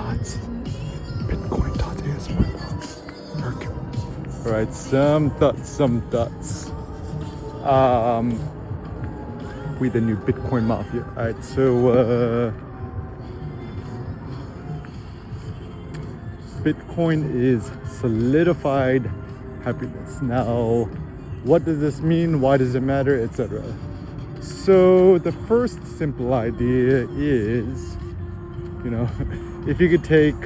dots. Bitcoin dots ASMR box. Alright, some thoughts. We the new Bitcoin mafia. Alright, so Bitcoin is solidified happiness. Now, what does this mean? Why does it matter? Etc. So the first simple idea is, if you could take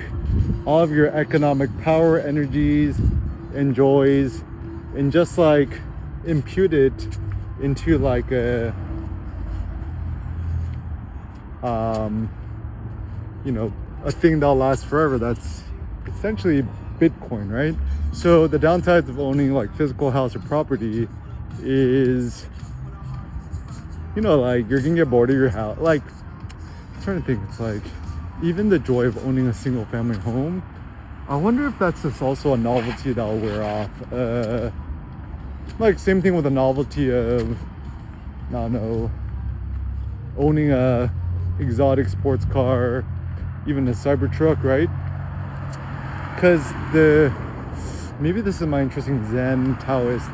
all of your economic power, energies, and joys, and just like impute it into like a a thing that'll last forever. That's essentially Bitcoin, right? So the downsides of owning like physical house or property is, like you're gonna get bored of your house. Like, I'm trying to think, it's like even the joy of owning a single family home, I wonder if that's just also a novelty that'll wear off. Like same thing with the novelty of, I don't know, owning a exotic sports car, even a Cybertruck, right? Because maybe this is my interesting Zen Taoist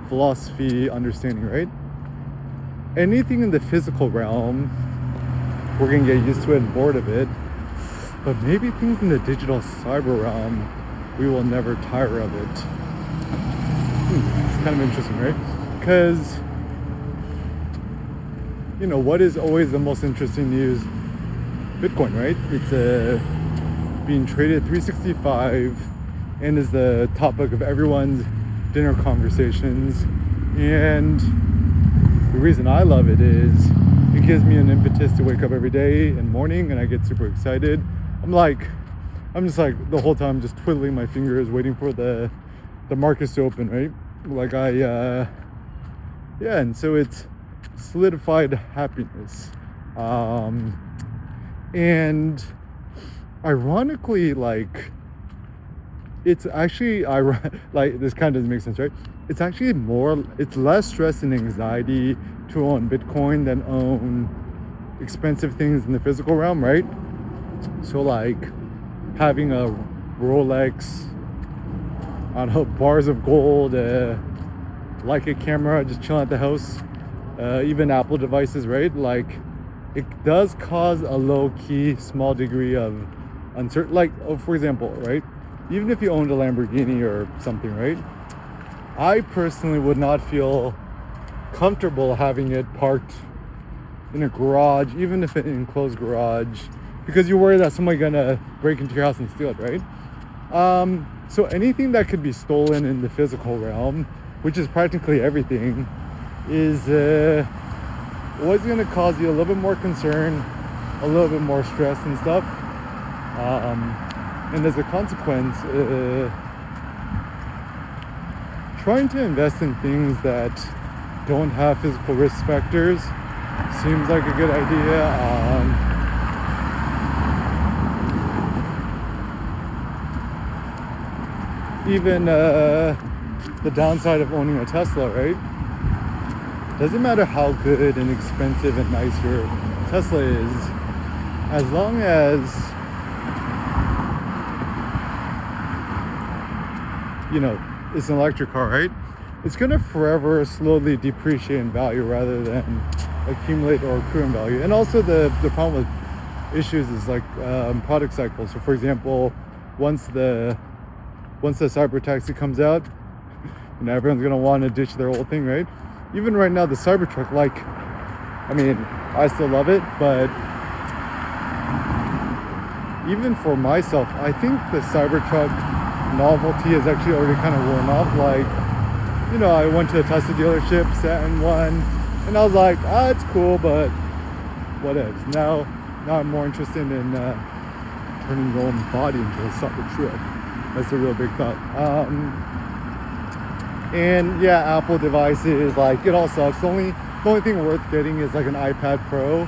philosophy understanding, right? Anything in the physical realm, we're gonna get used to it and bored of it. But maybe things in the digital cyber realm, we will never tire of it. It's kind of interesting, right? Because, what is always the most interesting news? Bitcoin, right? It's being traded 365 and is the topic of everyone's dinner conversations. And the reason I love it is it gives me an impetus to wake up every day and morning, and I get super excited. I'm just like the whole time just twiddling my fingers waiting for the markets to open, right? Like and so it's solidified happiness. And ironically, like it's actually like this kind of doesn't make sense, right? It's actually it's less stress and anxiety to own Bitcoin than own expensive things in the physical realm, right? So like having a Rolex, I don't know, bars of gold, like a camera, just chilling at the house, even Apple devices, right? Like it does cause a low-key small degree of uncertainty. Like, for example, right? Even if you owned a Lamborghini or something, right? I personally would not feel comfortable having it parked in a garage, even if it's an enclosed garage, because you're worried that somebody's gonna break into your house and steal it, right? So anything that could be stolen in the physical realm, which is practically everything, is always gonna cause you a little bit more concern, a little bit more stress and stuff. And as a consequence, trying to invest in things that don't have physical risk factors seems like a good idea. Even the downside of owning a Tesla, right? Doesn't matter how good and expensive and nice your Tesla is, as long as it's an electric car, right? It's gonna forever slowly depreciate in value rather than accumulate or accrue in value. And also the problem with issues is like product cycles. So for example, once the cyber taxi comes out, everyone's gonna want to ditch their old thing, right? Even right now, the Cybertruck, I still love it, but even for myself, I think the Cybertruck novelty has actually already kind of worn off. Like, I went to a Tesla dealership, sat in one, and I was like, it's cool, but whatever. Now I'm more interested in turning your own body into a Cybertruck. That's a real big thought. And yeah, Apple devices, like it all sucks. The only thing worth getting is like an iPad Pro,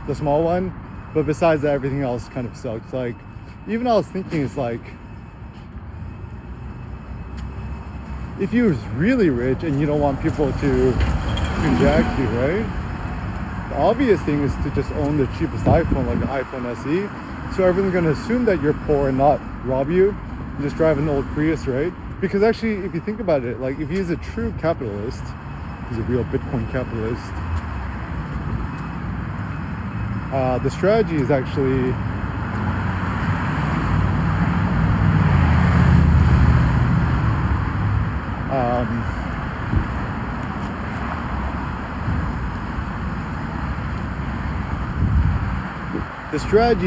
the small one. But besides that, everything else kind of sucks. Like, even I was thinking, it's like, if you're really rich and you don't want people to jack you, right? The obvious thing is to just own the cheapest iPhone, like the iPhone SE. So everyone's gonna assume that you're poor and not rob you. You just drive an old Prius, right? Because actually, if you think about it, like if he's a true capitalist, he's a real Bitcoin capitalist. The strategy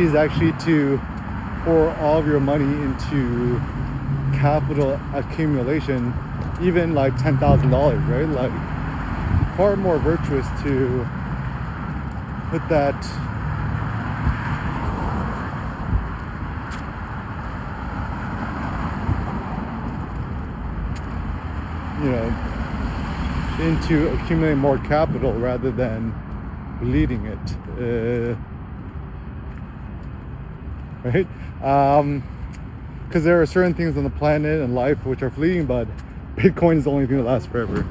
is actually to pour all of your money into capital accumulation, even like $10,000, right? Like far more virtuous to put that into accumulating more capital rather than bleeding it, right? Because there are certain things on the planet and life which are fleeting, but Bitcoin is the only thing that lasts forever.